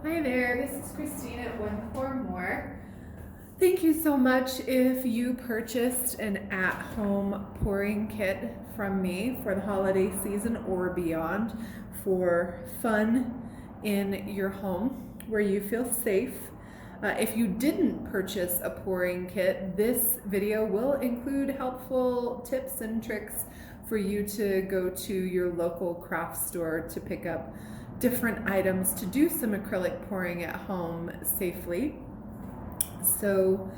Hi there, this is Christine at One Pour More. Thank you so much if you purchased an at-home pouring kit from me for the holiday season or beyond for fun in your home where you feel safe. If you didn't purchase a pouring kit, this video will include helpful tips and tricks for you to go to your local craft store to pick up different items to do some acrylic pouring at home safely. So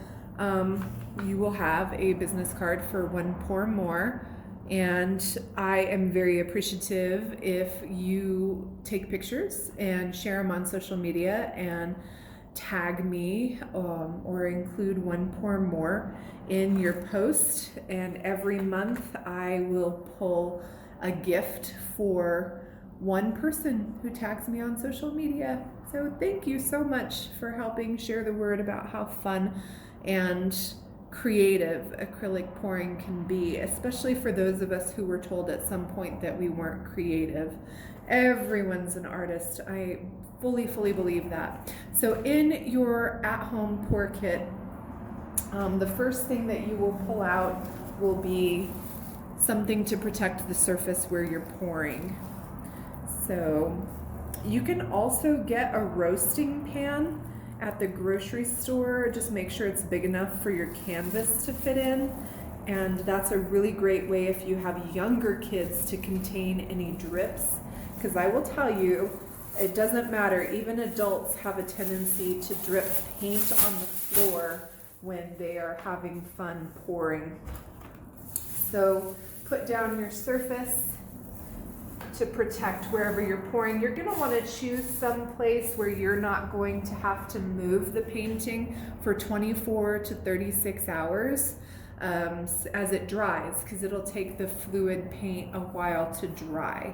you will have a business card for One Pour More, and I am very appreciative if you take pictures and share them on social media and tag me or include One Pour More in your post, and every month I will pull a gift for one person who tags me on social media. So thank you so much for helping share the word about how fun and creative acrylic pouring can be, especially for those of us who were told at some point that we weren't creative. Everyone's an artist. I fully believe that. So in your at-home pour kit, the first thing that you will pull out will be something to protect the surface where you're pouring. So you can also get a roasting pan at the grocery store. Just make sure it's big enough for your canvas to fit in. And that's a really great way if you have younger kids to contain any drips. Because I will tell you, it doesn't matter. Even adults have a tendency to drip paint on the floor when they are having fun pouring. So put down your surface to protect wherever you're pouring. You're going to want to choose some place where you're not going to have to move the painting for 24 to 36 hours as it dries, because it'll take the fluid paint a while to dry.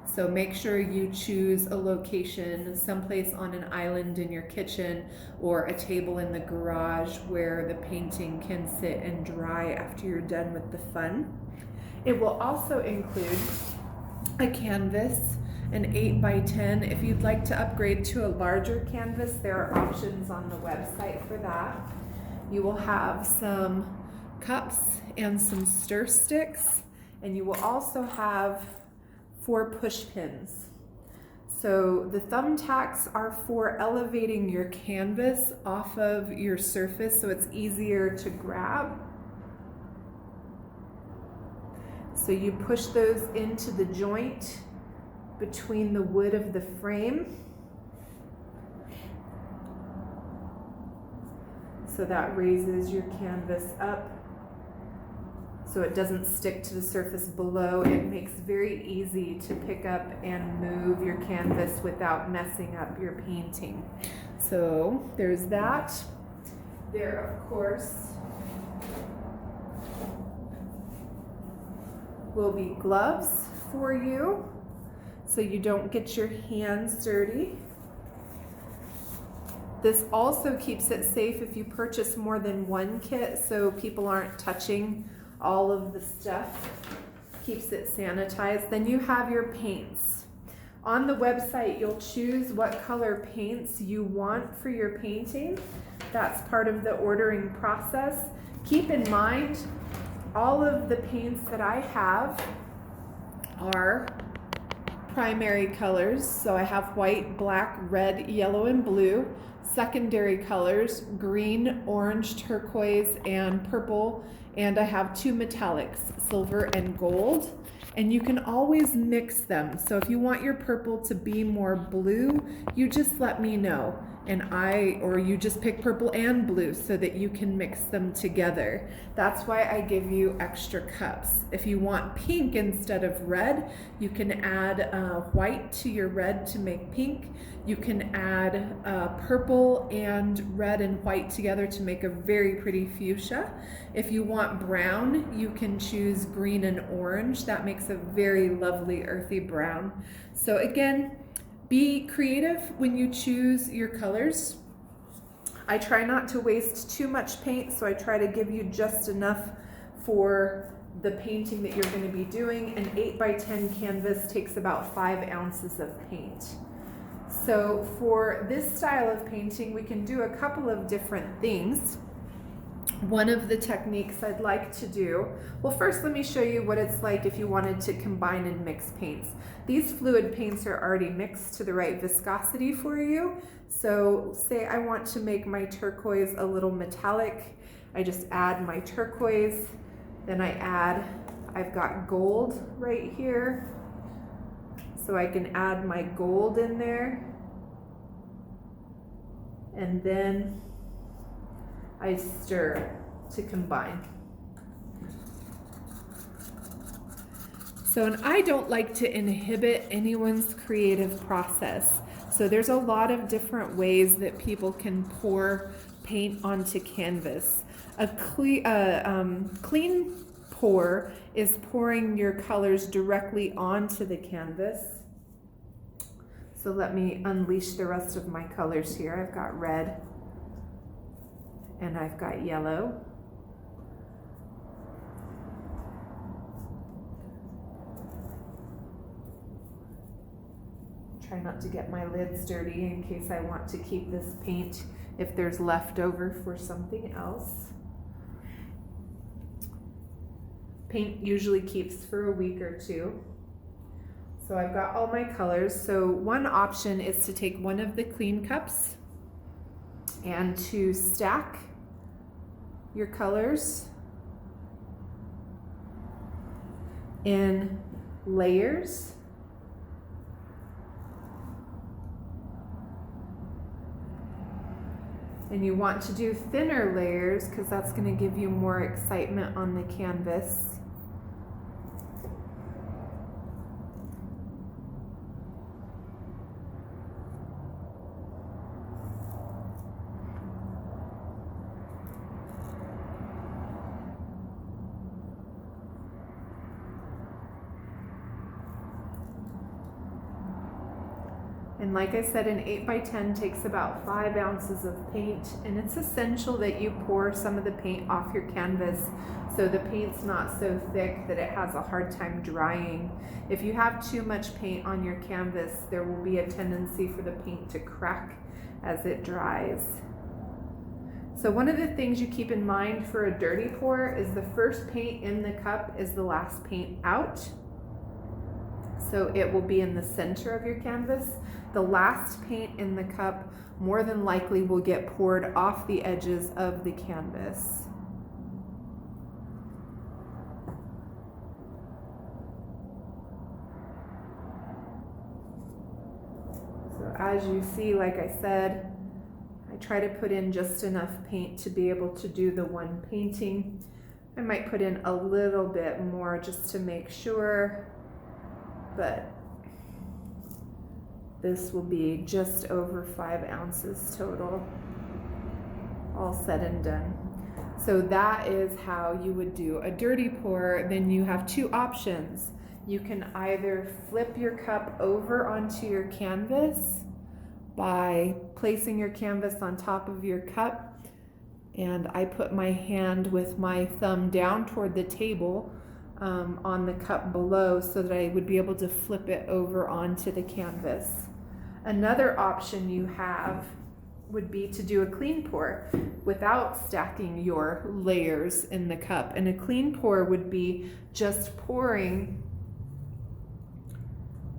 So make sure you choose a location, someplace on an island in your kitchen or a table in the garage where the painting can sit and dry after you're done with the fun. It will also include a canvas, an 8x10. If you'd like to upgrade to a larger canvas, there are options on the website for that. You will have some cups and some stir sticks, and you will also have 4 push pins. So the thumbtacks are for elevating your canvas off of your surface so it's easier to grab. So you push those into the joint between the wood of the frame. So that raises your canvas up so it doesn't stick to the surface below. It makes very easy to pick up and move your canvas without messing up your painting. So there's that. There, of course, will be gloves for you so you don't get your hands dirty. This also keeps it safe if you purchase more than one kit, so people aren't touching all of the stuff. Keeps it sanitized. Then you have your paints. On the website, you'll choose what color paints you want for your painting. That's part of the ordering process. Keep in mind, all of the paints that I have are primary colors. So I have white, black, red, yellow, and blue. Secondary colors, green, orange, turquoise, and purple. And I have 2 metallics, silver and gold. And you can always mix them. So if you want your purple to be more blue, you just let me know. Or you just pick purple and blue so that you can mix them together. That's why I give you extra cups. If you want pink instead of red, you can add white to your red to make pink. You can add purple and red and white together to make a very pretty fuchsia. If you want brown, you can choose green and orange. That makes a very lovely earthy brown. So again, be creative when you choose your colors. I try not to waste too much paint, so I try to give you just enough for the painting that you're going to be doing. An 8x10 canvas takes about 5 ounces of paint. So for this style of painting, we can do a couple of different things. One of the techniques I'd like to do, well, first let me show you what it's like if you wanted to combine and mix paints. These fluid paints are already mixed to the right viscosity for you. So say I want to make my turquoise a little metallic. I just add my turquoise, then I've got gold right here. So I can add my gold in there. And then I stir to combine. So, and I don't like to inhibit anyone's creative process. So there's a lot of different ways that people can pour paint onto canvas. A clean pour is pouring your colors directly onto the canvas. So let me unleash the rest of my colors here. I've got red and I've got yellow. Try not to get my lids dirty in case I want to keep this paint if there's leftover for something else. Paint usually keeps for a week or two. So I've got all my colors. So one option is to take one of the clean cups and to stack your colors in layers. And you want to do thinner layers because that's going to give you more excitement on the canvas. And like I said, an 8x10 takes about 5 ounces of paint, and it's essential that you pour some of the paint off your canvas so the paint's not so thick that it has a hard time drying. If you have too much paint on your canvas, there will be a tendency for the paint to crack as it dries. So one of the things you keep in mind for a dirty pour is the first paint in the cup is the last paint out. So it will be in the center of your canvas. The last paint in the cup more than likely will get poured off the edges of the canvas. So as you see, like I said, I try to put in just enough paint to be able to do the one painting. I might put in a little bit more just to make sure, but this will be just over 5 ounces total, all said and done. So that is how you would do a dirty pour. Then you have two options. You can either flip your cup over onto your canvas by placing your canvas on top of your cup, and I put my hand with my thumb down toward the table on the cup below so that I would be able to flip it over onto the canvas. Another option you have would be to do a clean pour without stacking your layers in the cup. And a clean pour would be just pouring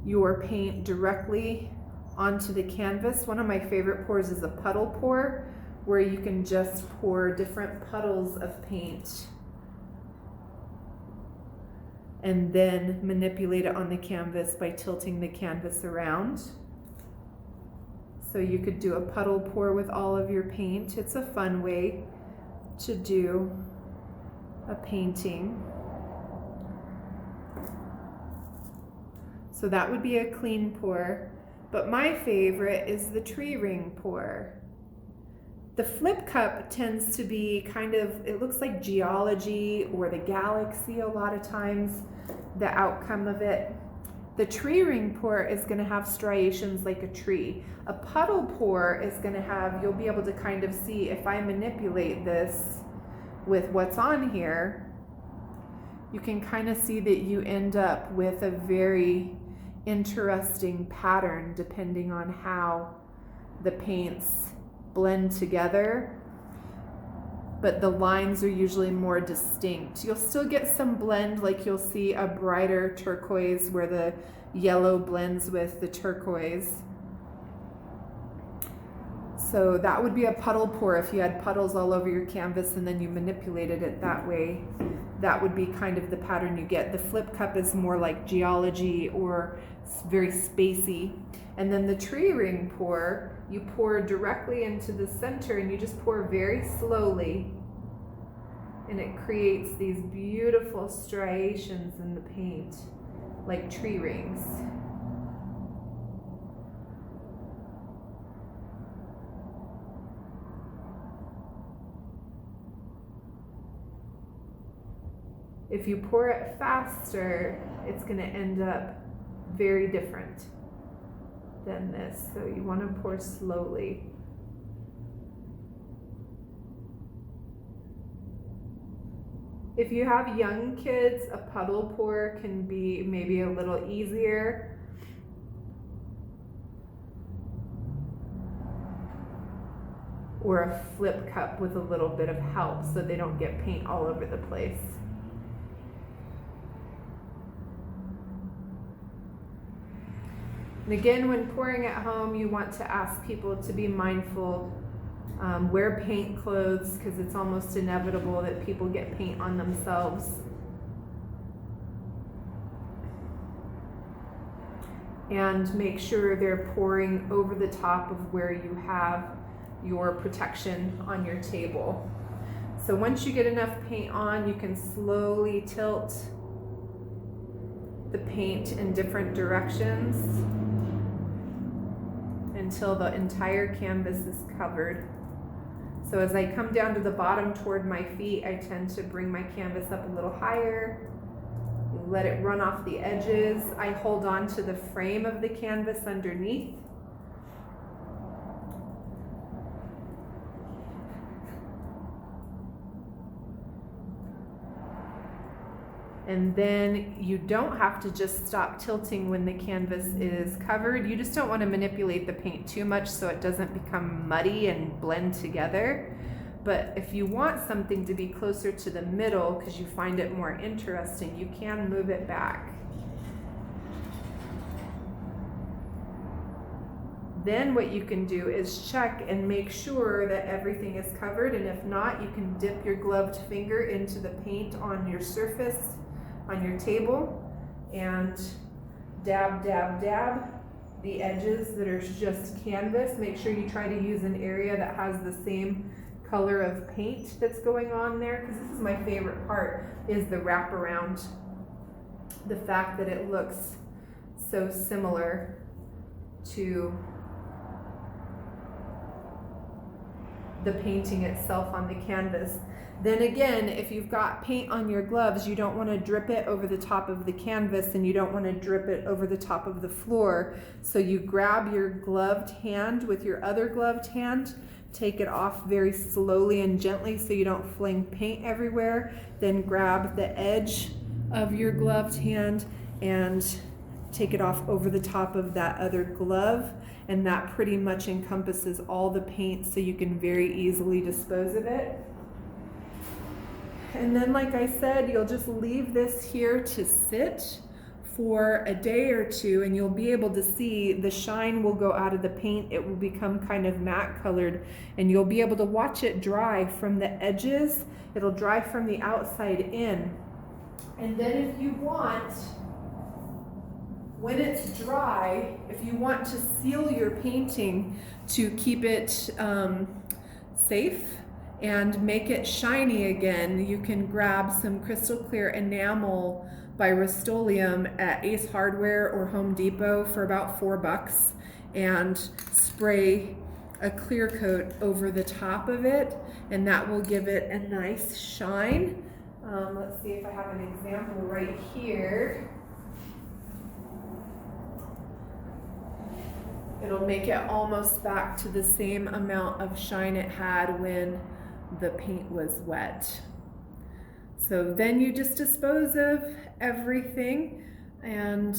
your paint directly onto the canvas. One of my favorite pours is a puddle pour, where you can just pour different puddles of paint and then manipulate it on the canvas by tilting the canvas around. So you could do a puddle pour with all of your paint. It's a fun way to do a painting. So that would be a clean pour. But my favorite is the tree ring pour. The flip cup tends to be kind of, it looks like geology or the galaxy a lot of times, the outcome of it. The tree ring pour is going to have striations like a tree. A puddle pour is going to have, you'll be able to kind of see if I manipulate this with what's on here, you can kind of see that you end up with a very interesting pattern depending on how the paints blend together, but the lines are usually more distinct. You'll still get some blend, like you'll see a brighter turquoise where the yellow blends with the turquoise. So that would be a puddle pour if you had puddles all over your canvas and then you manipulated it that way. That would be kind of the pattern you get. The flip cup is more like geology or very spacey. And then the tree ring pour, you pour directly into the center and you just pour very slowly. And it creates these beautiful striations in the paint, like tree rings. If you pour it faster, it's going to end up very different than this. So you want to pour slowly. If you have young kids, a puddle pour can be maybe a little easier. Or a flip cup with a little bit of help so they don't get paint all over the place. And again, when pouring at home, you want to ask people to be mindful. Wear paint clothes because it's almost inevitable that people get paint on themselves. And make sure they're pouring over the top of where you have your protection on your table. So once you get enough paint on, you can slowly tilt the paint in different directions until the entire canvas is covered. So as I come down to the bottom toward my feet, I tend to bring my canvas up a little higher, let it run off the edges. I hold on to the frame of the canvas underneath. And then you don't have to just stop tilting when the canvas is covered. You just don't want to manipulate the paint too much so it doesn't become muddy and blend together. But if you want something to be closer to the middle because you find it more interesting, you can move it back. Then what you can do is check and make sure that everything is covered, and if not, you can dip your gloved finger into the paint on your surface, on your table, and dab, dab, dab the edges that are just canvas. Make sure you try to use an area that has the same color of paint that's going on there, because this is my favorite part, is the wraparound. The fact that it looks so similar to the painting itself on the canvas. Then again, if you've got paint on your gloves, you don't want to drip it over the top of the canvas and you don't want to drip it over the top of the floor. So you grab your gloved hand with your other gloved hand, take it off very slowly and gently so you don't fling paint everywhere. Then grab the edge of your gloved hand and take it off over the top of that other glove. And that pretty much encompasses all the paint so you can very easily dispose of it. And then, like I said, you'll just leave this here to sit for a day or two, and you'll be able to see the shine will go out of the paint. It will become kind of matte colored, and you'll be able to watch it dry from the edges. It'll dry from the outside in. And then if you want, when it's dry, if you want to seal your painting to keep it safe and make it shiny again, you can grab some crystal clear enamel by Rust-Oleum at Ace Hardware or Home Depot for about $4 and spray a clear coat over the top of it, and that will give it a nice shine. Let's see if I have an example right here. It'll make it almost back to the same amount of shine it had when the paint was wet. So then you just dispose of everything, and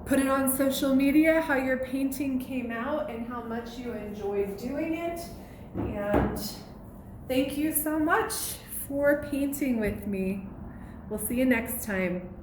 put it on social media how your painting came out and how much you enjoyed doing it. And thank you so much for painting with me. We'll see you next time.